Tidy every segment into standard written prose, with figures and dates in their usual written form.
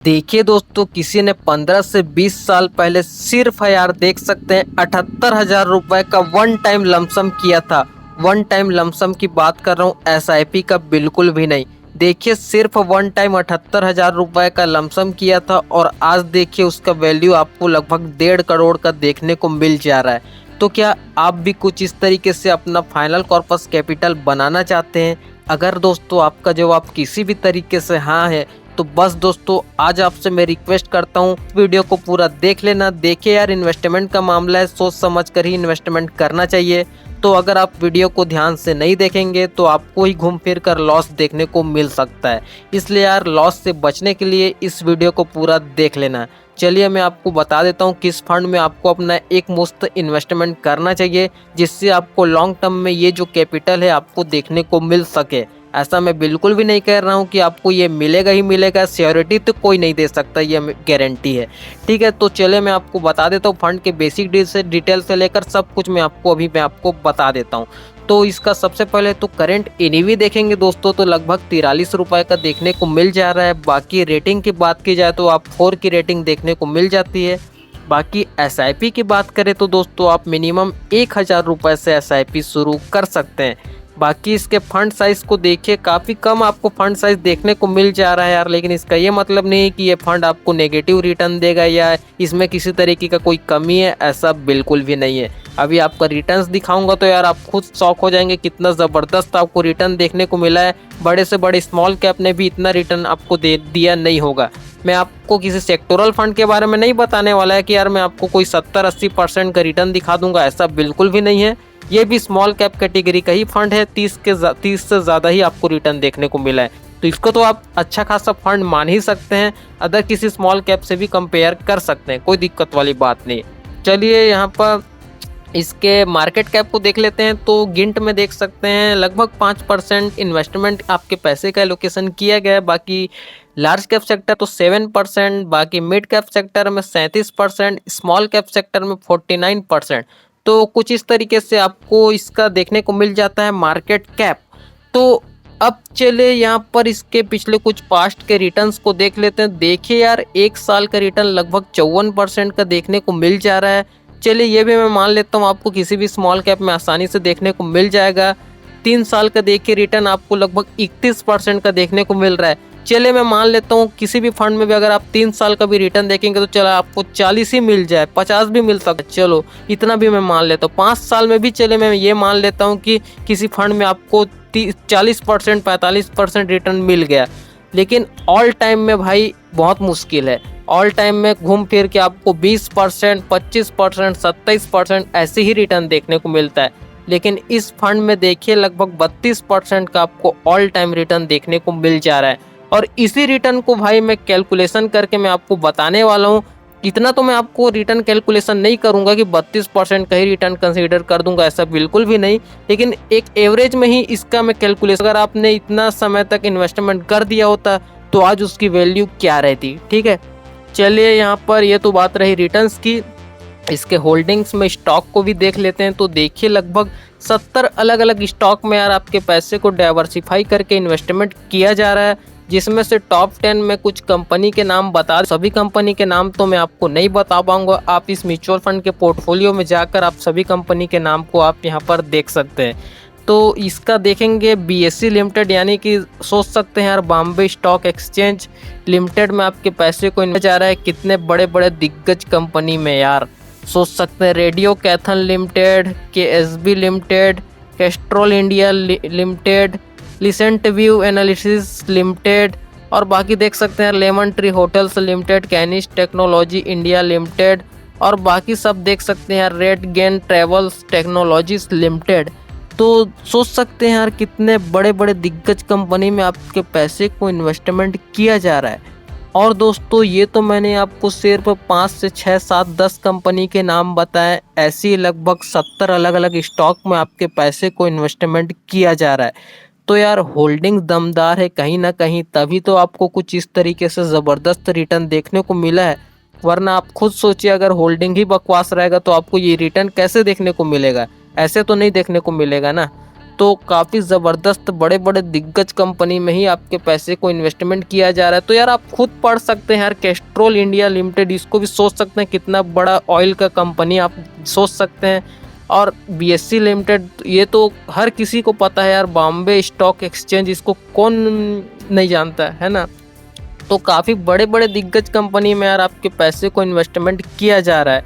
देखिए दोस्तों, किसी ने 15 से 20 साल पहले सिर्फ है यार, देख सकते हैं 78,000 रुपए का वन टाइम लमसम किया था। वन टाइम लमसम की बात कर रहा हूँ, एसआईपी का बिल्कुल भी नहीं। देखिए सिर्फ वन टाइम 78,000 रुपए का लमसम किया था और आज देखिए उसका वैल्यू आपको लगभग 1.5 करोड़ का देखने को मिल जा रहा है। तो क्या आप भी कुछ इस तरीके से अपना फाइनल कॉर्पस कैपिटल बनाना चाहते हैं? अगर दोस्तों आपका जवाब किसी भी तरीके से हाँ है, तो बस दोस्तों आज आपसे मैं रिक्वेस्ट करता हूँ वीडियो को पूरा देख लेना। देखिए यार, इन्वेस्टमेंट का मामला है, सोच समझ कर ही इन्वेस्टमेंट करना चाहिए। तो अगर आप वीडियो को ध्यान से नहीं देखेंगे तो आपको ही घूम फिर कर लॉस देखने को मिल सकता है। इसलिए यार, लॉस से बचने के लिए इस वीडियो को पूरा देख लेना। चलिए मैं आपको बता देता हूँ किस फंड में आपको अपना एक मुश्त इन्वेस्टमेंट करना चाहिए, जिससे आपको लॉन्ग टर्म में ये जो कैपिटल है आपको देखने को मिल सके। ऐसा मैं बिल्कुल भी नहीं कह रहा हूँ कि आपको ये मिलेगा ही मिलेगा, श्योरिटी तो कोई नहीं दे सकता, ये गारंटी है। ठीक है, तो चले मैं आपको बता देता हूँ फंड के बेसिक डिटेल से लेकर सब कुछ मैं आपको बता देता हूँ। तो इसका सबसे पहले तो करंट एनईवी देखेंगे दोस्तों, तो लगभग 43 रुपये का देखने को मिल जा रहा है। बाकी रेटिंग की बात की जाए तो आप 4 की रेटिंग देखने को मिल जाती है। बाकी एसआईपी की बात करें तो दोस्तों आप मिनिमम 1,000 रुपये से एसआईपी शुरू कर सकते हैं। बाकी इसके फंड साइज को देखिए, काफ़ी कम आपको फंड साइज देखने को मिल जा रहा है यार, लेकिन इसका ये मतलब नहीं है कि ये फंड आपको नेगेटिव रिटर्न देगा या इसमें किसी तरीके का कोई कमी है, ऐसा बिल्कुल भी नहीं है। अभी आपका रिटर्न्स दिखाऊंगा तो यार आप खुद शॉक हो जाएंगे कितना ज़बरदस्त आपको रिटर्न देखने को मिला है। बड़े से बड़े स्मॉल कैप ने भी इतना रिटर्न आपको दे दिया नहीं होगा। मैं आपको किसी सेक्टोरल फंड के बारे में नहीं बताने वाला है कि यार मैं आपको कोई 70-80% का रिटर्न दिखा दूंगा, ऐसा बिल्कुल भी नहीं है। ये भी स्मॉल कैप कैटेगरी का ही फंड है, 30 से ज़्यादा ही आपको रिटर्न देखने को मिला है। तो इसको तो आप अच्छा खासा फंड मान ही सकते हैं, अदर किसी स्मॉल कैप से भी कंपेयर कर सकते हैं, कोई दिक्कत वाली बात नहीं। चलिए यहाँ पर इसके मार्केट कैप को देख लेते हैं। तो गिंट में देख सकते हैं लगभग 5% इन्वेस्टमेंट आपके पैसे का एलोकेशन किया गया है। बाकी लार्ज कैप सेक्टर तो 7%, बाकी मिड कैप सेक्टर में 37%, स्मॉल कैप सेक्टर में 49%। तो कुछ इस तरीके से आपको इसका देखने को मिल जाता है मार्केट कैप। तो अब चले यहाँ पर इसके पिछले कुछ पास्ट के रिटर्न्स को देख लेते हैं। देखिए यार, एक साल का रिटर्न लगभग 54% का देखने को मिल जा रहा है। चलिए ये भी मैं मान लेता हूँ आपको किसी भी स्मॉल कैप में आसानी से देखने को मिल जाएगा। 3 साल का देखिए रिटर्न आपको लगभग 31% का देखने को मिल रहा है। चलिए मैं मान लेता हूँ किसी भी फंड में भी अगर आप 3 साल का भी रिटर्न देखेंगे तो चला आपको 40 ही मिल जाए, 50 भी मिल सकता है, चलो इतना भी मैं मान लेता हूँ। 5 साल में भी चले मैं ये मान लेता हूँ कि किसी फंड में आपको 40% 45% रिटर्न मिल गया। लेकिन ऑल टाइम में भाई बहुत मुश्किल है। ऑल टाइम में घूम फिर के आपको 20%, 25%, 27% ऐसे ही रिटर्न देखने को मिलता है। लेकिन इस फंड में देखिए लगभग 32% का आपको ऑल टाइम रिटर्न देखने को मिल जा रहा है। और इसी रिटर्न को भाई मैं कैलकुलेशन करके मैं आपको बताने वाला हूँ। इतना तो मैं आपको रिटर्न कैलकुलेशन नहीं करूंगा कि 32% का ही रिटर्न कंसीडर कर दूंगा, ऐसा बिल्कुल भी नहीं। लेकिन एक एवरेज में ही इसका मैं कैलकुलेशन, अगर आपने इतना समय तक इन्वेस्टमेंट कर दिया होता तो आज उसकी वैल्यू क्या रहती। ठीक है, चलिए यहाँ पर ये तो बात रही रिटर्न्स की। इसके होल्डिंग्स में स्टॉक को भी देख लेते हैं। तो देखिए लगभग 70 अलग अलग स्टॉक में यार आपके पैसे को डाइवर्सिफाई करके इन्वेस्टमेंट किया जा रहा है, जिसमें से टॉप 10 में कुछ कंपनी के नाम बता, सभी कंपनी के नाम तो मैं आपको नहीं बता पाऊंगा। आप इस म्यूचुअल फंड के पोर्टफोलियो में जाकर आप सभी कंपनी के नाम को आप यहाँ पर देख सकते हैं। तो इसका देखेंगे बीएससी लिमिटेड, यानी कि सोच सकते हैं यार बॉम्बे स्टॉक एक्सचेंज लिमिटेड में आपके पैसे को इन्वेस्ट जा रहा है। कितने बड़े बड़े दिग्गज कंपनी में यार, सोच सकते हैं Radico Khaitan limited, KSB limited, Castrol India limited, latent view analysis limited, और बाकी देख सकते हैं lemon tree hotels limited, Kaynes technology India limited, और बाकी सब देख सकते हैं यार RateGain travels technologies limited. तो सोच सकते हैं यार कितने बड़े बड़े दिग्गज कंपनी में आपके पैसे को इन्वेस्टमेंट किया जा रहा है। और दोस्तों ये तो मैंने आपको सिर्फ 5 से 6 7 10 कंपनी के नाम बताए, ऐसी लगभग 70 अलग अलग स्टॉक में आपके पैसे को इन्वेस्टमेंट किया जा रहा है। तो यार होल्डिंग दमदार है कहीं ना कहीं, तभी तो आपको कुछ इस तरीके से ज़बरदस्त रिटर्न देखने को मिला है। वरना आप खुद सोचिए अगर होल्डिंग ही बकवास रहेगा तो आपको ये रिटर्न कैसे देखने को मिलेगा, ऐसे तो नहीं देखने को मिलेगा ना। तो काफ़ी ज़बरदस्त बड़े बड़े दिग्गज कंपनी में ही आपके पैसे को इन्वेस्टमेंट किया जा रहा है। तो यार आप खुद पढ़ सकते हैं यार, कैस्ट्रोल इंडिया लिमिटेड, इसको भी सोच सकते हैं कितना बड़ा ऑयल का कंपनी, आप सोच सकते हैं। और बीएससी लिमिटेड, ये तो हर किसी को पता है यार, बॉम्बे स्टॉक एक्सचेंज, इसको कौन नहीं जानता है ना। तो काफ़ी बड़े बड़े दिग्गज कंपनी में यार आपके पैसे को इन्वेस्टमेंट किया जा रहा है।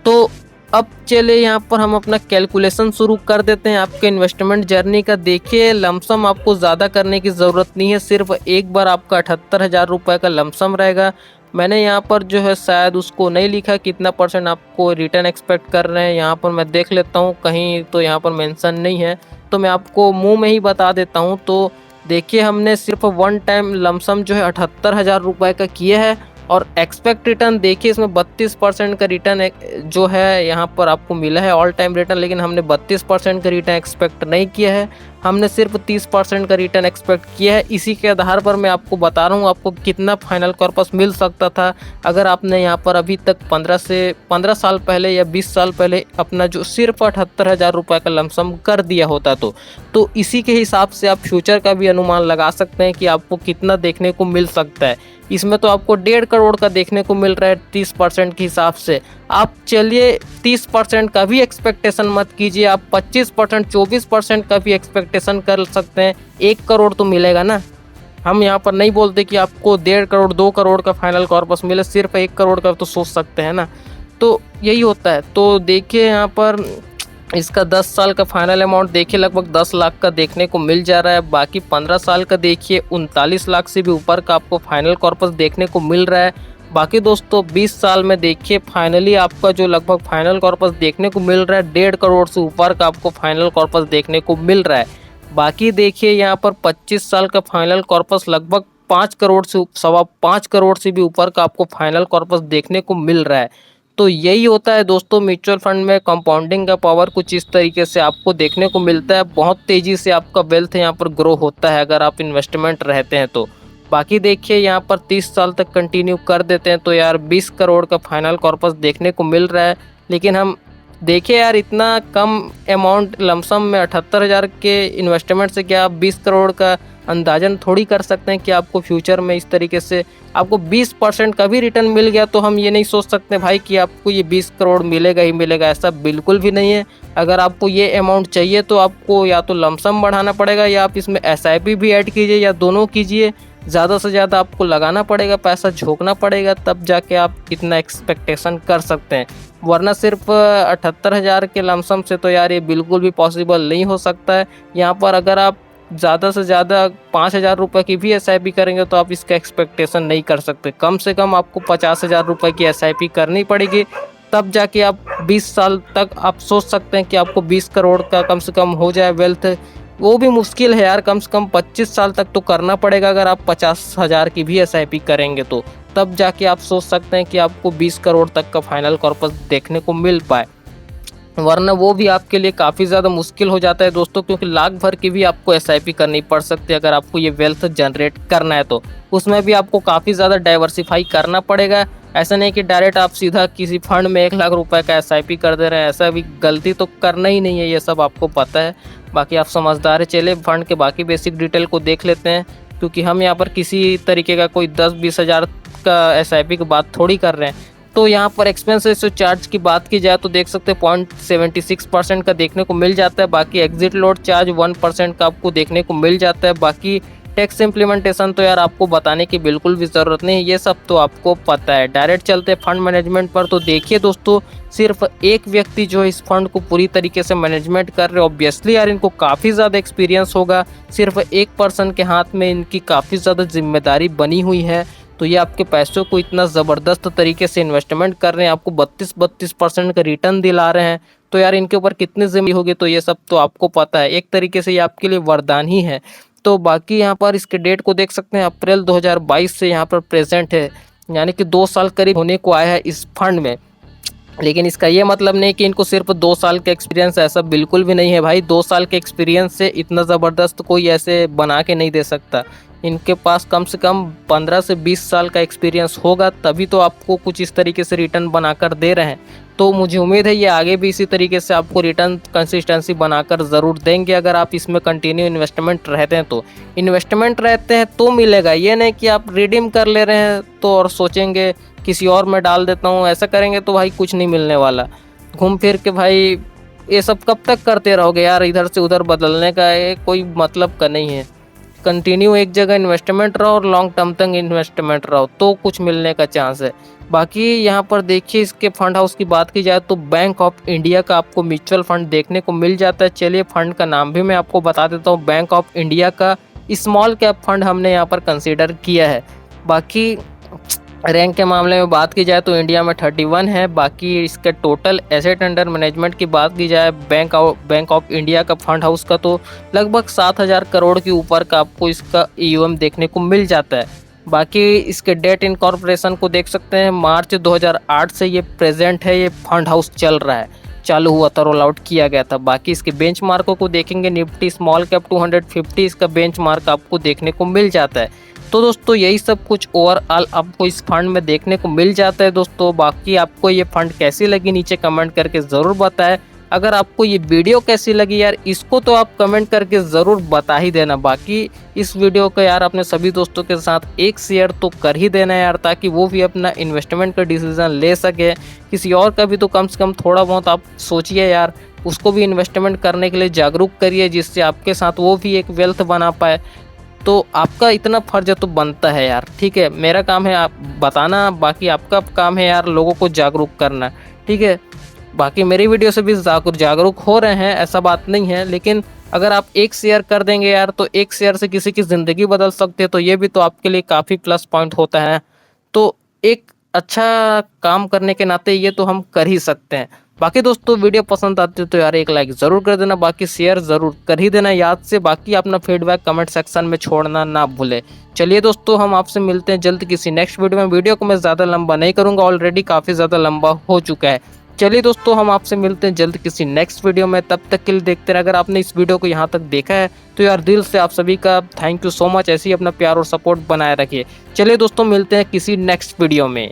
तो अब चलिए यहाँ पर हम अपना कैलकुलेशन शुरू कर देते हैं आपके इन्वेस्टमेंट जर्नी का। देखिए लमसम आपको ज़्यादा करने की ज़रूरत नहीं है, सिर्फ एक बार आपका 78,000 रुपये का लमसम रहेगा। मैंने यहाँ पर जो है शायद उसको नहीं लिखा कितना % आपको रिटर्न एक्सपेक्ट कर रहे हैं, यहाँ पर मैं देख लेता हूँ कहीं, तो यहाँ पर मेंशन नहीं है, तो मैं आपको मुंह में ही बता देता हूँ। तो देखिए हमने सिर्फ वन टाइम लमसम जो है 78,000 रुपये का किया है, और एक्सपेक्ट रिटर्न देखिए इसमें 32% का रिटर्न जो है यहाँ पर आपको मिला है ऑल टाइम रिटर्न, लेकिन हमने 32% का रिटर्न एक्सपेक्ट नहीं किया है, हमने सिर्फ 30% का रिटर्न एक्सपेक्ट किया है। इसी के आधार पर मैं आपको बता रहा हूँ आपको कितना फाइनल कॉर्पस मिल सकता था अगर आपने यहाँ पर अभी तक 15 साल पहले या 20 साल पहले अपना जो सिर्फ 78,000 रुपये का लमसम कर दिया होता। तो इसी के हिसाब से आप फ्यूचर का भी अनुमान लगा सकते हैं कि आपको कितना देखने को मिल सकता है। इसमें तो आपको 1.5 करोड़ का देखने को मिल रहा है 30% के हिसाब से। आप चलिए 30% का भी एक्सपेक्टेशन मत कीजिए, आप 25% 24% का भी एक्सपेक्टेशन कर सकते हैं। 1 करोड़ तो मिलेगा ना। हम यहाँ पर नहीं बोलते कि आपको 1.5 करोड़ 2 करोड़ का फाइनल कॉर्पस मिले, सिर्फ 1 करोड़ का तो सोच सकते हैं ना। तो यही होता है। तो देखिए यहाँ पर इसका 10 साल का फाइनल अमाउंट देखिए लगभग 10 लाख का देखने को मिल जा रहा है। बाकी 15 साल का देखिए 39 लाख से भी ऊपर का आपको फाइनल कॉर्पस देखने को मिल रहा है। बाकी दोस्तों 20 साल में देखिए फाइनली आपका जो लगभग फाइनल कॉर्पस देखने को मिल रहा है 1.5 करोड़ से ऊपर का आपको फाइनल कॉर्पस देखने को मिल रहा है। बाकी देखिए यहाँ पर 25 साल का फाइनल कॉर्पस लगभग 5 करोड़ से 5.25 करोड़ से भी ऊपर का आपको फाइनल कॉर्पस देखने को मिल रहा है। तो यही होता है दोस्तों म्यूचुअल फंड में कंपाउंडिंग का पावर कुछ इस तरीके से आपको देखने को मिलता है। बहुत तेज़ी से आपका वेल्थ यहाँ पर ग्रो होता है अगर आप इन्वेस्टमेंट रहते हैं तो। बाकी देखिए यहाँ पर 30 साल तक कंटिन्यू कर देते हैं तो यार 20 करोड़ का फाइनल कॉर्पस देखने को मिल रहा है। लेकिन हम देखिए यार इतना कम अमाउंट लमसम में 78,000 के इन्वेस्टमेंट से क्या आप 20 करोड़ का अंदाजन थोड़ी कर सकते हैं कि आपको फ्यूचर में इस तरीके से आपको 20% का भी रिटर्न मिल गया तो हम ये नहीं सोच सकते भाई कि आपको ये 20 करोड़ मिलेगा ही मिलेगा, ऐसा बिल्कुल भी नहीं है। अगर आपको ये अमाउंट चाहिए तो आपको या तो लमसम बढ़ाना पड़ेगा या आप इसमें SIP भी ऐड कीजिए या दोनों कीजिए। ज़्यादा से ज़्यादा आपको लगाना पड़ेगा, पैसा झोंकना पड़ेगा, तब जाके आप इतना एक्सपेक्टेशन कर सकते हैं। वरना सिर्फ 78,000 के लमसम से तो यार ये बिल्कुल भी पॉसिबल नहीं हो सकता है। यहाँ पर अगर आप ज़्यादा से ज़्यादा 5,000 रुपये की भी SIP करेंगे तो आप इसका एक्सपेक्टेशन नहीं कर सकते। कम से कम आपको 50,000 रुपये की SIP करनी पड़ेगी, तब जाके आप 20 साल तक आप सोच सकते हैं कि आपको 20 करोड़ का कम से कम हो जाए वेल्थ। वो भी मुश्किल है यार, कम से कम 25 साल तक तो करना पड़ेगा अगर आप 50,000 की भी SIP करेंगे तो, तब जाके आप सोच सकते हैं कि आपको 20 करोड़ तक का फाइनल कॉर्पस देखने को मिल पाए। वरना वो भी आपके लिए काफ़ी ज़्यादा मुश्किल हो जाता है दोस्तों, क्योंकि लाख भर की भी आपको SIP करनी पड़ सकती है अगर आपको ये वेल्थ जनरेट करना है तो। उसमें भी आपको काफ़ी ज़्यादा डाइवर्सिफाई करना पड़ेगा। ऐसा नहीं कि डायरेक्ट आप सीधा किसी फंड में 1 लाख रुपए का SIP कर दे रहे हैं, ऐसा भी गलती तो करना ही नहीं है, ये सब आपको पता है। बाकी आप समझदार है। चलिए फंड के बाकी बेसिक डिटेल को देख लेते हैं, क्योंकि हम यहाँ पर किसी तरीके का कोई 10-20 हज़ार का SIP की बात थोड़ी कर रहे हैं। तो यहाँ पर एक्सपेंस रेशियो चार्ज की बात की जाए तो देख सकते हैं 0.76% का देखने को मिल जाता है। बाकी एग्जिट लोड चार्ज 1% का आपको देखने को मिल जाता है। बाकी टैक्स इम्प्लीमेंटेशन तो यार आपको बताने की बिल्कुल भी ज़रूरत नहीं है, ये सब तो आपको पता है। डायरेक्ट चलते फंड मैनेजमेंट पर, तो देखिए दोस्तों सिर्फ एक व्यक्ति जो इस फंड को पूरी तरीके से मैनेजमेंट कर रहे हैं, ऑब्वियसली यार इनको काफ़ी ज़्यादा एक्सपीरियंस होगा। सिर्फ एक पर्सन के हाथ में इनकी काफ़ी ज़्यादा जिम्मेदारी बनी हुई है, तो ये आपके पैसों को इतना ज़बरदस्त तरीके से इन्वेस्टमेंट कर रहे हैं, आपको 32% का रिटर्न दिला रहे हैं। तो यार इनके ऊपर कितनी जिम्मेदारी होगी तो ये सब तो आपको पता है। एक तरीके से ये आपके लिए वरदान ही है। तो बाकी यहाँ पर इसके डेट को देख सकते हैं, अप्रैल 2022 से यहाँ पर प्रेजेंट है, यानी कि 2 साल करीब होने को आया है इस फंड में। लेकिन इसका ये मतलब नहीं कि इनको सिर्फ 2 साल का एक्सपीरियंस, ऐसा बिल्कुल भी नहीं है भाई। 2 साल के एक्सपीरियंस से इतना ज़बरदस्त कोई ऐसे बना के नहीं दे सकता। इनके पास कम से कम 15 से 20 साल का एक्सपीरियंस होगा, तभी तो आपको कुछ इस तरीके से रिटर्न बनाकर दे रहे हैं। तो मुझे उम्मीद है ये आगे भी इसी तरीके से आपको रिटर्न कंसिस्टेंसी बनाकर ज़रूर देंगे, अगर आप इसमें कंटिन्यू इन्वेस्टमेंट रहते हैं तो। इन्वेस्टमेंट रहते हैं तो मिलेगा, ये नहीं कि आप रिडीम कर ले रहे हैं तो और सोचेंगे किसी और में डाल देता हूँ, ऐसा करेंगे तो भाई कुछ नहीं मिलने वाला। घूम फिर के भाई ये सब कब तक करते रहोगे यार, इधर से उधर बदलने का ये कोई मतलब का नहीं है। कंटिन्यू एक जगह इन्वेस्टमेंट रहो और लॉन्ग टर्म तक इन्वेस्टमेंट रहो तो कुछ मिलने का चांस है। बाकी यहाँ पर देखिए इसके फंड हाउस की बात की जाए तो बैंक ऑफ इंडिया का आपको म्यूचुअल फंड देखने को मिल जाता है। चलिए फंड का नाम भी मैं आपको बता देता हूँ। बैंक ऑफ इंडिया का स्मॉल कैप फंड हमने यहाँ पर कंसीडर किया है। बाकी रैंक के मामले में बात की जाए तो इंडिया में 31 है। बाकी इसके टोटल एसेट अंडर मैनेजमेंट की बात की जाए बैंक ऑफ इंडिया का फंड हाउस का तो लगभग 7,000 करोड़ के ऊपर का आपको इसका ईयूएम देखने को मिल जाता है। बाकी इसके डेट इनकॉर्पोरेशन को देख सकते हैं, मार्च 2008 से ये प्रेजेंट है, ये फंड हाउस चल रहा है, चालू हुआ था, रोल आउट किया गया था। बाकी इसके बेंचमार्कों को देखेंगे, निफ्टी स्मॉल कैप 250 इसका बेंचमार्क आपको देखने को मिल जाता है। तो दोस्तों यही सब कुछ ओवरऑल आपको इस फंड में देखने को मिल जाता है दोस्तों। बाकी आपको ये फंड कैसी लगी नीचे कमेंट करके ज़रूर बताएं। अगर आपको ये वीडियो कैसी लगी यार, इसको तो आप कमेंट करके ज़रूर बता ही देना। बाकी इस वीडियो को यार अपने सभी दोस्तों के साथ एक शेयर तो कर ही देना यार, ताकि वो भी अपना इन्वेस्टमेंट का डिसीज़न ले सके। किसी और का भी तो कम से कम थोड़ा बहुत आप सोचिए यार, उसको भी इन्वेस्टमेंट करने के लिए जागरूक करिए, जिससे आपके साथ वो भी एक वेल्थ बना पाए। तो आपका इतना फ़र्ज तो बनता है यार, ठीक है। मेरा काम है आप बताना, बाकी आपका काम है यार लोगों को जागरूक करना, ठीक है। बाकी मेरी वीडियो से भी जागरूक हो रहे हैं, ऐसा बात नहीं है, लेकिन अगर आप एक शेयर कर देंगे यार तो एक शेयर से किसी की ज़िंदगी बदल सकते हैं, तो ये भी तो आपके लिए काफ़ी प्लस पॉइंट होता है। तो एक अच्छा काम करने के नाते ये तो हम कर ही सकते हैं। बाकी दोस्तों वीडियो पसंद आती है तो यार एक लाइक ज़रूर कर देना, बाकी शेयर ज़रूर कर ही देना याद से। बाकी अपना फीडबैक कमेंट सेक्शन में छोड़ना ना भूले। चलिए दोस्तों हम आपसे मिलते हैं जल्द किसी नेक्स्ट वीडियो में। वीडियो को मैं ज़्यादा लंबा नहीं करूँगा, ऑलरेडी काफ़ी ज़्यादा लंबा हो चुका है। चलिए दोस्तों हम आपसे मिलते हैं जल्द किसी नेक्स्ट वीडियो में, तब तक के लिए देखते रहे। अगर आपने इस वीडियो को यहाँ तक देखा है तो यार दिल से आप सभी का थैंक यू सो मच। ऐसे ही अपना प्यार और सपोर्ट बनाए रखिए। चलिए दोस्तों मिलते हैं किसी नेक्स्ट वीडियो में।